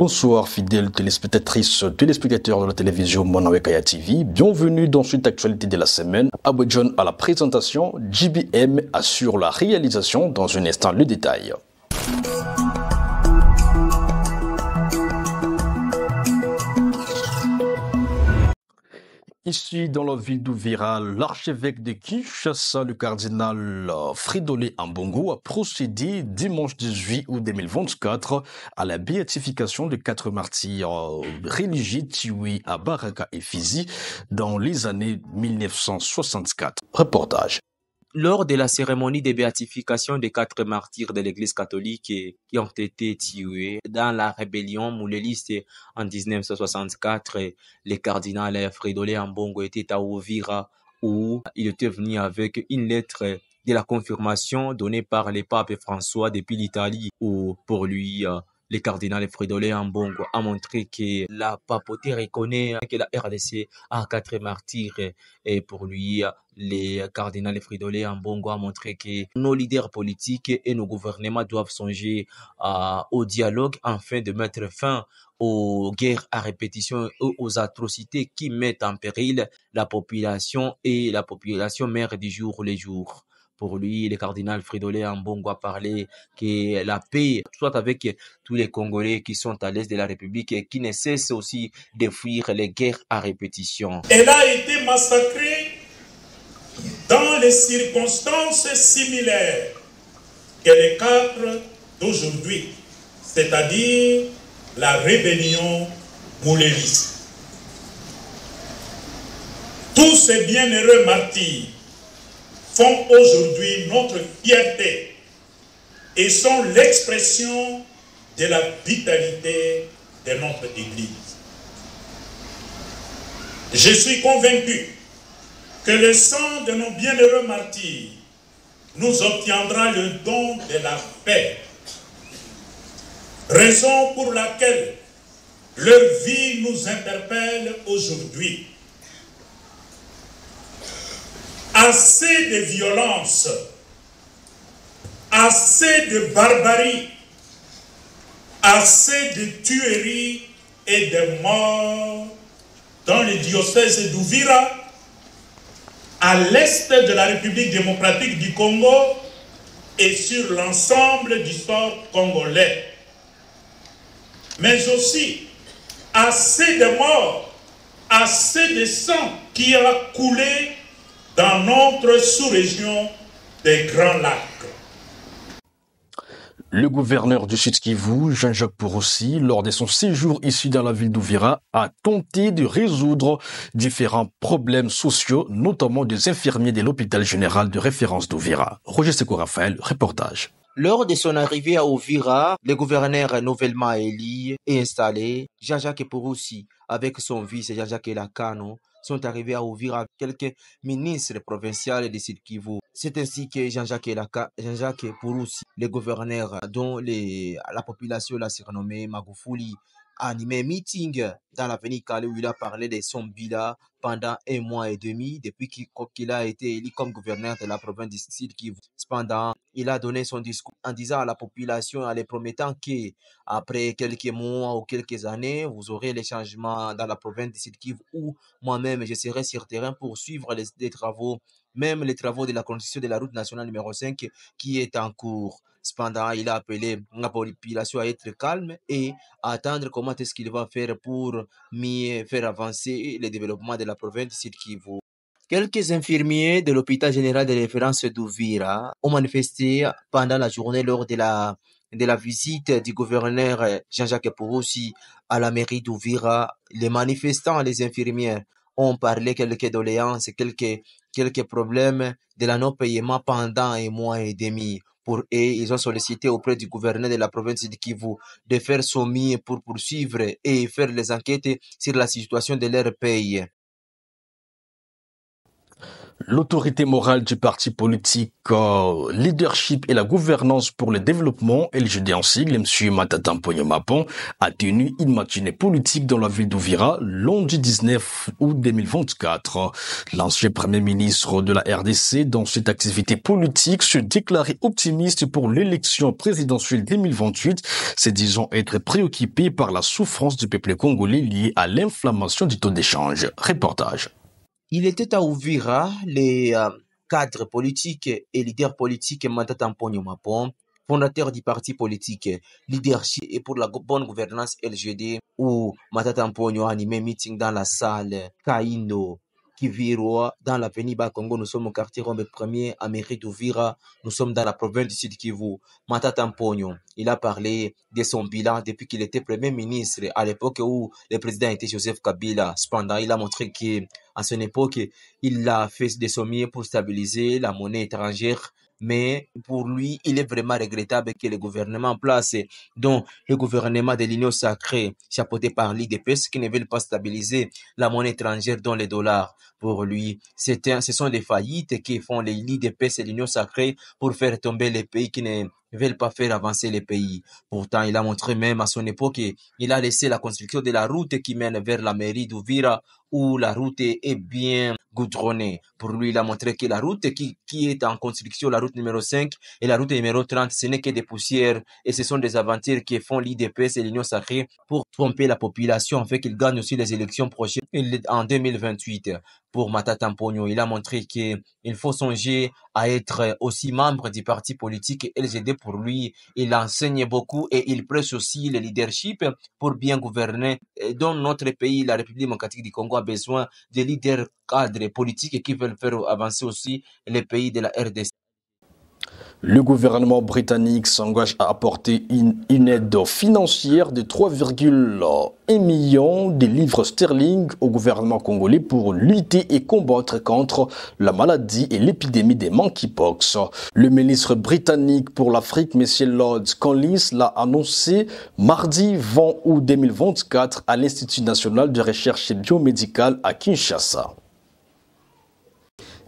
Bonsoir fidèles téléspectatrices, téléspectateurs de la télévision Monawekaya TV. Bienvenue dans cette actualité de la semaine. Abou-John à la présentation, JBM assure la réalisation dans un instant le détail. Ici, dans la ville d'Uvira, l'archevêque de Kinshasa, le cardinal Fridolin Ambongo, a procédé dimanche 18 août 2024 à la béatification de 4 martyrs religieux tués à Baraka et Fizi dans les années 1964. Reportage. Lors de la cérémonie de béatification des 4 martyrs de l'Église catholique qui ont été tués dans la rébellion mouléliste en 1964, le cardinal Fridolin Ambongo était à Uvira où il était venu avec une lettre de la confirmation donnée par le pape François depuis l'Italie où pour lui le cardinal Fridolin Ambongo a montré que la papauté reconnaît que la RDC a 4 martyrs et pour lui le cardinal Fridolin Ambongo a montré que nos leaders politiques et nos gouvernements doivent songer au dialogue afin de mettre fin aux guerres à répétition et aux atrocités qui mettent en péril la population et la population meurt du jour le jour. Pour lui, le cardinal Fridolin Ambongo a parlé que la paix soit avec tous les Congolais qui sont à l'est de la République et qui ne cessent aussi de fuir les guerres à répétition. Elle a été massacrée dans les circonstances similaires que les 4 d'aujourd'hui, c'est-à-dire la rébellion mouléliste. Tous ces bienheureux martyrs font aujourd'hui notre fierté et sont l'expression de la vitalité de notre Église. Je suis convaincu que le sang de nos bienheureux martyrs nous obtiendra le don de la paix, raison pour laquelle leur vie nous interpelle aujourd'hui. Assez de violence, assez de barbarie, assez de tueries et de morts dans le diocèse d'Uvira, à l'est de la République démocratique du Congo et sur l'ensemble du sol congolais. Mais aussi assez de morts, assez de sang qui a coulé dans notre sous-région des Grands Lacs. Le gouverneur du Sud-Kivu, Jean-Jacques Purusi, lors de son séjour ici dans la ville d'Uvira, a tenté de résoudre différents problèmes sociaux, notamment des infirmiers de l'hôpital général de référence d'Uvira. Roger Seko Raphaël, reportage. Lors de son arrivée à Uvira, le gouverneur nouvellement élu et installé, Jean-Jacques Purusi, avec son vice Jean-Jacques Elakano, sont arrivés à Uvira quelques ministres provinciaux de Sud-Kivu. C'est ainsi que Jean-Jacques Purusi, le gouverneur dont la population l'a surnommé Magufuli, a animé un meeting dans l'avenue Calais où il a parlé de son bilan pendant 1 mois et demi depuis qu'il a été élu comme gouverneur de la province du Sud-Kivu. Cependant, il a donné son discours en disant à la population, en les promettant qu'après quelques mois ou quelques années, vous aurez les changements dans la province du Sud-Kivu où moi-même je serai sur terrain pour suivre les travaux, même les travaux de la construction de la route nationale numéro 5 qui est en cours. Cependant, il a appelé la population à être calme et à attendre comment est-ce qu'il va faire pour mieux faire avancer le développement de la province du Sud-Kivu. Quelques infirmiers de l'hôpital général de référence d'Uvira ont manifesté pendant la journée lors de la visite du gouverneur Jean-Jacques Purusi à la mairie d'Uvira. Les manifestants, les infirmières, ont parlé quelques doléances, quelques problèmes de la non-paiement pendant 1 mois et demi. Pour eux, ils ont sollicité auprès du gouverneur de la province de Kivu de faire son mieux pour poursuivre et faire les enquêtes sur la situation de leur pays. L'autorité morale du parti politique, leadership et la gouvernance pour le développement, LGD en sigle, M. Matata Mponyo Mapon, a tenu une matinée politique dans la ville d'Uvira, lundi 19 août 2024. L'ancien premier ministre de la RDC, dans cette activité politique, se déclarait optimiste pour l'élection présidentielle 2028, se disant être préoccupé par la souffrance du peuple congolais liée à l'inflammation du taux d'échange. Reportage. Il était à Uvira, les cadres politiques et leaders politiques Matata Mponyo Mapon, fondateur du parti politique Leadership et pour la bonne gouvernance LGD, où Matata Mponyo a animé meeting dans la salle Kaindo Kivirwa, dans l'avenue Bakongo. Nous sommes au quartier Rombe 1er, à mairie d'Uvira. Nous sommes dans la province du Sud Kivu. Matata Mponyo, il a parlé de son bilan depuis qu'il était premier ministre, à l'époque où le président était Joseph Kabila. Cependant, il a montré qu'à son époque, il a fait des sommiers pour stabiliser la monnaie étrangère. Mais pour lui, il est vraiment regrettable que le gouvernement en place, dont le gouvernement de l'Union sacrée, chapeauté par l'IDPS, qui ne veulent pas stabiliser la monnaie étrangère, dont les dollars. Pour lui, ce sont des faillites qui font les l'IDPS et l'Union sacrée pour faire tomber les pays qui ne veulent pas faire avancer les pays. Pourtant, il a montré même à son époque qu'il a laissé la construction de la route qui mène vers la mairie d'Uvira, où la route est bien goudronnée. Pour lui, il a montré que la route qui est en construction, la route numéro 5 et la route numéro 30, ce n'est que des poussières et ce sont des aventures qui font l'IDPS et l'Union sacrée pour tromper la population, afin qu'il gagne aussi les élections prochaines en 2028. Pour Matata Mponyo, il a montré qu'il faut songer à être aussi membre du parti politique LGD. Pour lui, il enseigne beaucoup et il prêche aussi le leadership pour bien gouverner. Dans notre pays, la République démocratique du Congo a besoin de leaders cadres politiques qui veulent faire avancer aussi les pays de la RDC. Le gouvernement britannique s'engage à apporter une aide financière de 3,1 millions de livres sterling au gouvernement congolais pour lutter et combattre contre la maladie et l'épidémie des monkeypox. Le ministre britannique pour l'Afrique, M. Lord Collins, l'a annoncé mardi 20 août 2024 à l'Institut national de recherche biomédicale à Kinshasa.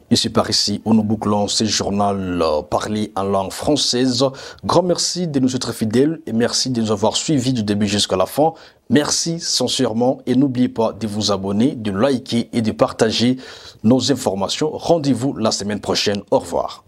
Et c'est par ici où nous bouclons ce journal parlé en langue française. Grand merci de nous être fidèles et merci de nous avoir suivis du début jusqu'à la fin. Merci sincèrement et n'oubliez pas de vous abonner, de liker et de partager nos informations. Rendez-vous la semaine prochaine. Au revoir.